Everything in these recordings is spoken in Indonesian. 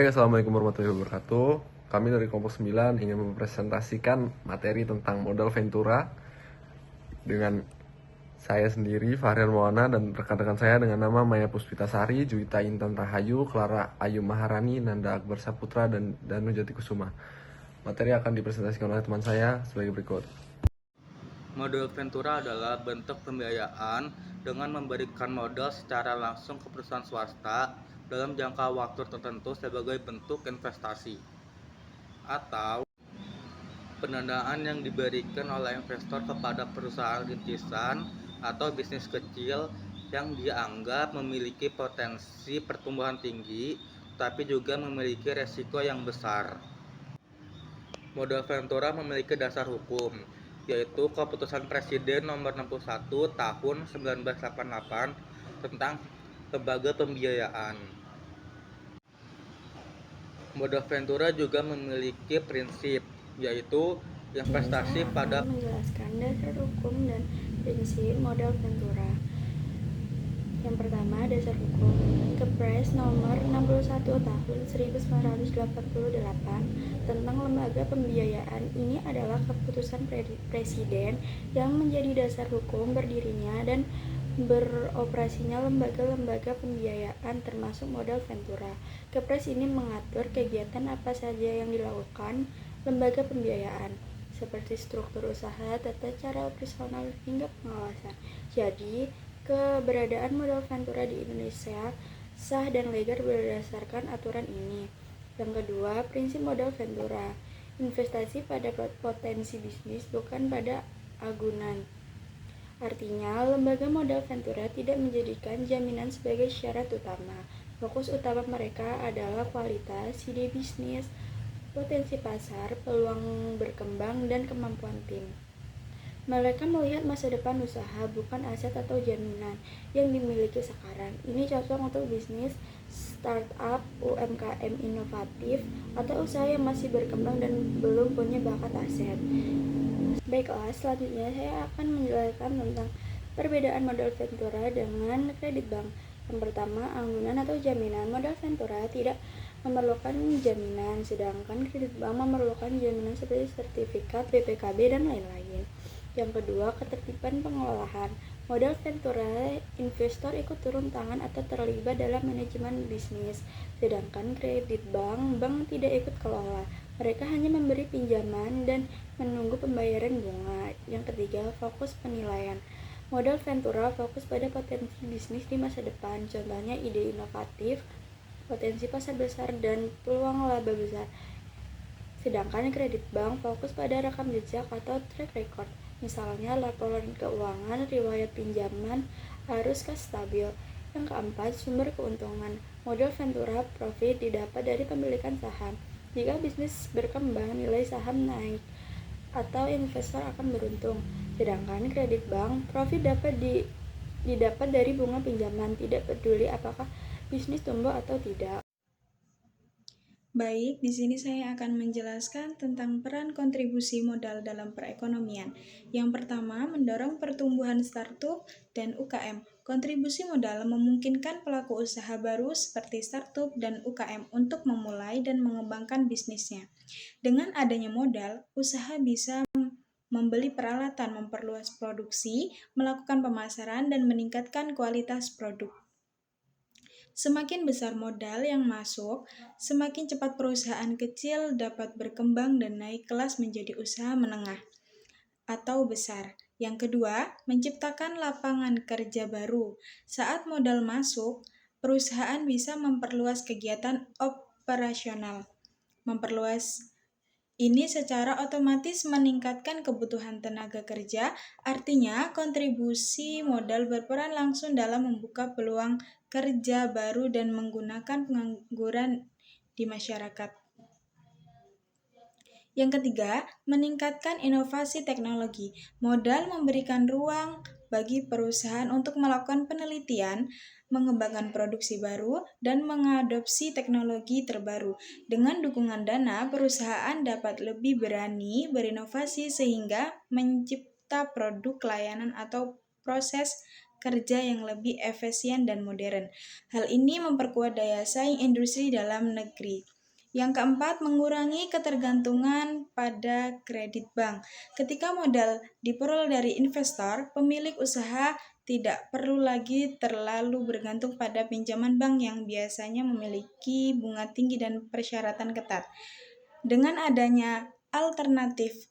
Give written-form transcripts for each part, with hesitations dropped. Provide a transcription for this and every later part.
Baik, Assalamualaikum warahmatullahi wabarakatuh. Kami dari kelompok 9 ingin mempresentasikan materi tentang modal Ventura dengan saya sendiri, Fahrian Maulana, dan rekan-rekan saya dengan nama Maya Puspitasari, Juwita Intan Rahayu, Clara Ayu Maharani, Nanda Akbar Saputra, dan Danu Jati Kusuma. Materi akan dipresentasikan oleh teman saya sebagai berikut. Modal Ventura adalah bentuk pembiayaan dengan memberikan modal secara langsung ke perusahaan swasta dalam jangka waktu tertentu sebagai bentuk investasi atau pendanaan yang diberikan oleh investor kepada perusahaan rintisan atau bisnis kecil yang dianggap memiliki potensi pertumbuhan tinggi tapi juga memiliki resiko yang besar. Modal Ventura memiliki dasar hukum, yaitu Keputusan Presiden Nomor 61 Tahun 1988 tentang lembaga pembiayaan. Modal Ventura juga memiliki prinsip, yaitu investasi pada menjelaskan dasar hukum dan prinsip modal Ventura. Yang pertama, dasar hukum. Kepres nomor 61 tahun 1988 tentang lembaga pembiayaan ini adalah keputusan presiden yang menjadi dasar hukum berdirinya dan beroperasinya lembaga-lembaga pembiayaan termasuk modal Ventura. Kepres ini mengatur kegiatan apa saja yang dilakukan lembaga pembiayaan, seperti struktur usaha, tata cara operasional, hingga pengawasan. Jadi, keberadaan modal Ventura di Indonesia sah dan legal berdasarkan aturan ini. Yang kedua, prinsip modal Ventura. Investasi pada potensi bisnis, bukan pada agunan. Artinya, lembaga modal Ventura tidak menjadikan jaminan sebagai syarat utama. Fokus utama mereka adalah kualitas ide bisnis, potensi pasar, peluang berkembang, dan kemampuan tim. Mereka melihat masa depan usaha, bukan aset atau jaminan yang dimiliki sekarang. Ini cocok untuk bisnis startup, UMKM inovatif, atau usaha yang masih berkembang dan belum punya bakat aset. Baiklah, selanjutnya saya akan menjelaskan tentang perbedaan modal Ventura dengan kredit bank. Yang pertama, anggunan atau jaminan. Modal Ventura tidak memerlukan jaminan, sedangkan kredit bank memerlukan jaminan seperti sertifikat, BPKB, dan lain-lain. Yang kedua, ketertiban pengelolaan. Modal Ventura, investor ikut turun tangan atau terlibat dalam manajemen bisnis, sedangkan kredit bank tidak ikut kelola. Mereka hanya memberi pinjaman dan menunggu pembayaran bunga. Yang ketiga, fokus penilaian. Modal Ventura fokus pada potensi bisnis di masa depan, contohnya ide inovatif, potensi pasar besar, dan peluang laba besar. Sedangkan kredit bank fokus pada rekam jejak atau track record, misalnya laporan keuangan, riwayat pinjaman, arus kas stabil. Yang keempat, sumber keuntungan. Modal Ventura profit didapat dari pemilikan saham. Jika bisnis berkembang, nilai saham naik atau investor akan beruntung. Sedangkan kredit bank, profit dapat didapat dari bunga pinjaman, tidak peduli apakah bisnis tumbuh atau tidak. Baik, di sini saya akan menjelaskan tentang peran kontribusi modal dalam perekonomian. Yang pertama, mendorong pertumbuhan startup dan UKM. Kontribusi modal memungkinkan pelaku usaha baru seperti startup dan UKM untuk memulai dan mengembangkan bisnisnya. Dengan adanya modal, usaha bisa membeli peralatan, memperluas produksi, melakukan pemasaran, dan meningkatkan kualitas produk. Semakin besar modal yang masuk, semakin cepat perusahaan kecil dapat berkembang dan naik kelas menjadi usaha menengah atau besar. Yang kedua, menciptakan lapangan kerja baru. Saat modal masuk, perusahaan bisa memperluas kegiatan operasional. Ini secara otomatis meningkatkan kebutuhan tenaga kerja, artinya kontribusi modal berperan langsung dalam membuka peluang kerja baru dan menggunakan pengangguran di masyarakat. Yang ketiga, meningkatkan inovasi teknologi. Modal memberikan ruang bagi perusahaan untuk melakukan penelitian, mengembangkan produksi baru, dan mengadopsi teknologi terbaru. Dengan dukungan dana, perusahaan dapat lebih berani berinovasi sehingga mencipta produk, layanan, atau proses kerja yang lebih efisien dan modern. Hal ini memperkuat daya saing industri dalam negeri. Yang keempat, mengurangi ketergantungan pada kredit bank. Ketika modal diperoleh dari investor, pemilik usaha tidak perlu lagi terlalu bergantung pada pinjaman bank yang biasanya memiliki bunga tinggi dan persyaratan ketat. Dengan adanya alternatif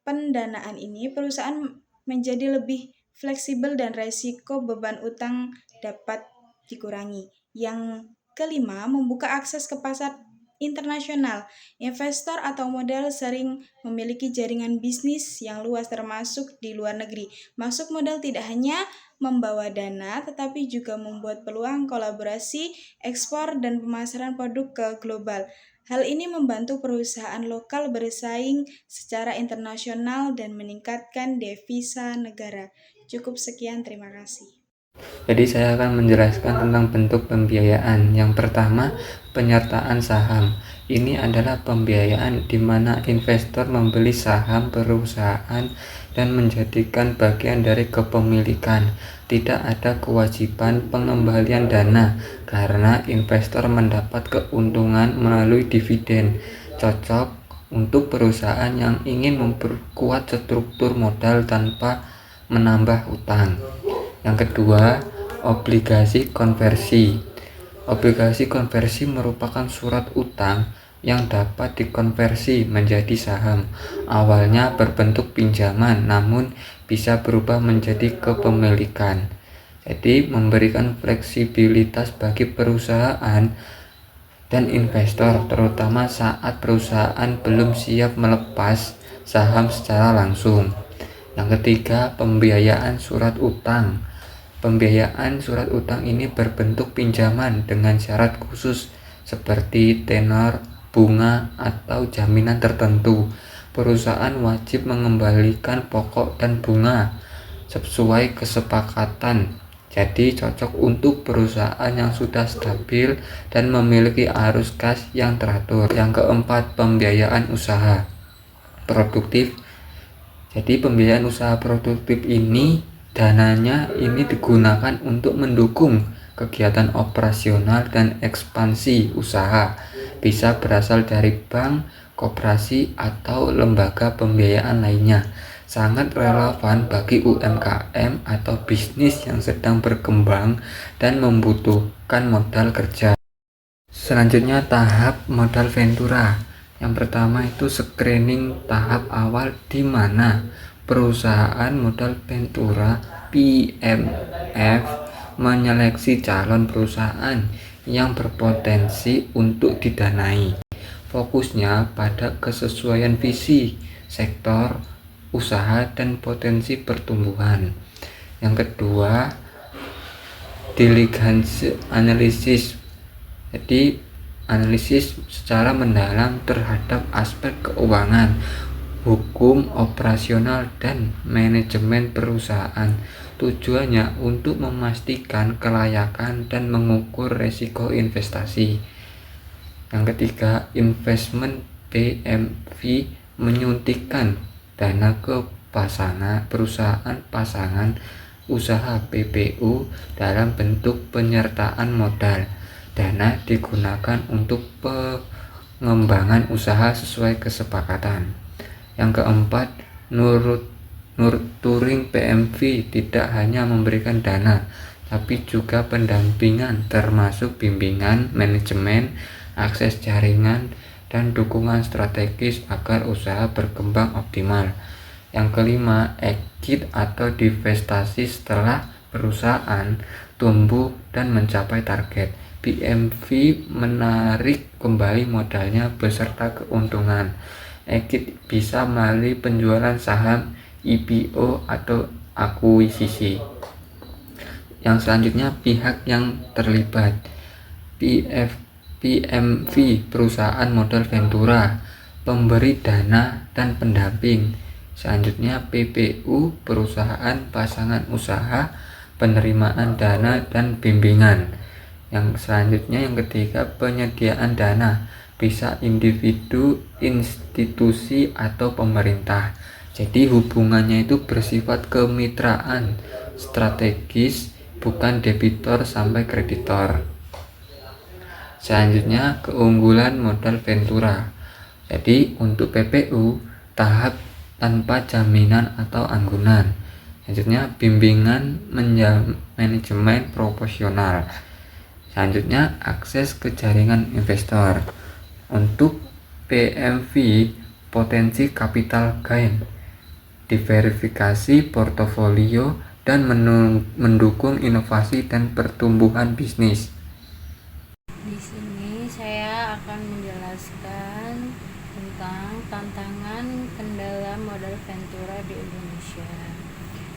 pendanaan ini, perusahaan menjadi lebih fleksibel dan resiko beban utang dapat dikurangi. Yang kelima, membuka akses ke pasar internasional. Investor atau modal sering memiliki jaringan bisnis yang luas termasuk di luar negeri. Masuk modal tidak hanya membawa dana, tetapi juga membuat peluang kolaborasi, ekspor, dan pemasaran produk ke global. Hal ini membantu perusahaan lokal bersaing secara internasional dan meningkatkan devisa negara. Cukup sekian, terima kasih. Jadi saya akan menjelaskan tentang bentuk pembiayaan. Yang pertama, penyertaan saham. Ini adalah pembiayaan di mana investor membeli saham perusahaan dan menjadikan bagian dari kepemilikan. Tidak ada kewajiban pengembalian dana karena investor mendapat keuntungan melalui dividen. Cocok untuk perusahaan yang ingin memperkuat struktur modal tanpa menambah utang. Yang kedua, obligasi konversi. Obligasi konversi merupakan surat utang yang dapat dikonversi menjadi saham. Awalnya berbentuk pinjaman, namun bisa berubah menjadi kepemilikan. Jadi, memberikan fleksibilitas bagi perusahaan dan investor, terutama saat perusahaan belum siap melepas saham secara langsung. Yang ketiga, pembiayaan surat utang. Pembiayaan surat utang ini berbentuk pinjaman dengan syarat khusus seperti tenor, bunga, atau jaminan tertentu. Perusahaan wajib mengembalikan pokok dan bunga sesuai kesepakatan. Jadi cocok untuk perusahaan yang sudah stabil dan memiliki arus kas yang teratur. Yang keempat, pembiayaan usaha produktif. Jadi pembiayaan usaha produktif ini dananya ini digunakan untuk mendukung kegiatan operasional dan ekspansi usaha. Bisa berasal dari bank, koperasi, atau lembaga pembiayaan lainnya. Sangat relevan bagi UMKM atau bisnis yang sedang berkembang dan membutuhkan modal kerja. Selanjutnya, tahap modal ventura. Yang pertama itu screening tahap awal di mana perusahaan modal ventura PMF menyeleksi calon perusahaan yang berpotensi untuk didanai. Fokusnya pada kesesuaian visi, sektor, usaha, dan potensi pertumbuhan. Yang kedua, diligence analisis. Jadi analisis secara mendalam terhadap aspek keuangan, hukum, operasional, dan manajemen perusahaan. Tujuannya untuk memastikan kelayakan dan mengukur resiko investasi. Yang ketiga, investment PMV menyuntikkan dana ke perusahaan pasangan usaha PPU dalam bentuk penyertaan modal. Dana digunakan untuk pengembangan usaha sesuai kesepakatan. Yang keempat, nurturing PMV tidak hanya memberikan dana, tapi juga pendampingan termasuk bimbingan, manajemen, akses jaringan, dan dukungan strategis agar usaha berkembang optimal. Yang kelima, exit atau divestasi setelah perusahaan tumbuh dan mencapai target. PMV menarik kembali modalnya beserta keuntungan. Exit bisa melalui penjualan saham, IPO, atau akuisisi. Yang selanjutnya, pihak yang terlibat. PMV perusahaan modal ventura, pemberi dana dan pendamping. Selanjutnya, PPU perusahaan pasangan usaha, penerimaan dana dan bimbingan. Yang selanjutnya, yang ketiga, penyediaan dana, bisa individu, institusi, atau pemerintah. Jadi hubungannya itu bersifat kemitraan strategis, bukan debitor sampai kreditor. Selanjutnya, keunggulan modal Ventura. Jadi, untuk PPU, tahap tanpa jaminan atau anggunan. Selanjutnya, bimbingan manajemen proporsional. Selanjutnya, akses ke jaringan investor. Untuk PMV, potensi capital gain, diverifikasi portofolio, dan mendukung inovasi dan pertumbuhan bisnis. Di sini saya akan menjelaskan tentang tantangan kendala modal Ventura di Indonesia.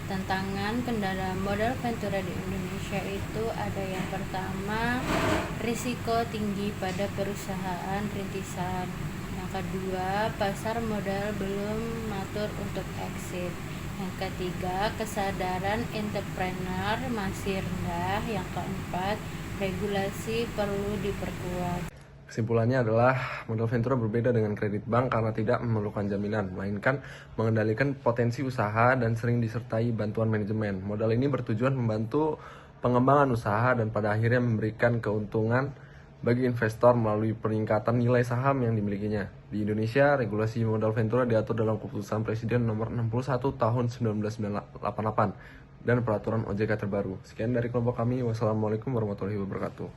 Tantangan kendala modal Ventura di Indonesia itu ada yang pertama, risiko tinggi pada perusahaan rintisan. Yang kedua, pasar modal belum matur untuk exit. Yang ketiga, kesadaran entrepreneur masih rendah. Yang keempat, regulasi perlu diperkuat. Kesimpulannya adalah modal Ventura berbeda dengan kredit bank karena tidak memerlukan jaminan, melainkan mengendalikan potensi usaha dan sering disertai bantuan manajemen. Modal ini bertujuan membantu pengembangan usaha dan pada akhirnya memberikan keuntungan bagi investor melalui peningkatan nilai saham yang dimilikinya. Di Indonesia, regulasi modal Ventura diatur dalam Keputusan Presiden Nomor 61 Tahun 1988 dan Peraturan OJK terbaru. Sekian dari kelompok kami. Wassalamualaikum warahmatullahi wabarakatuh.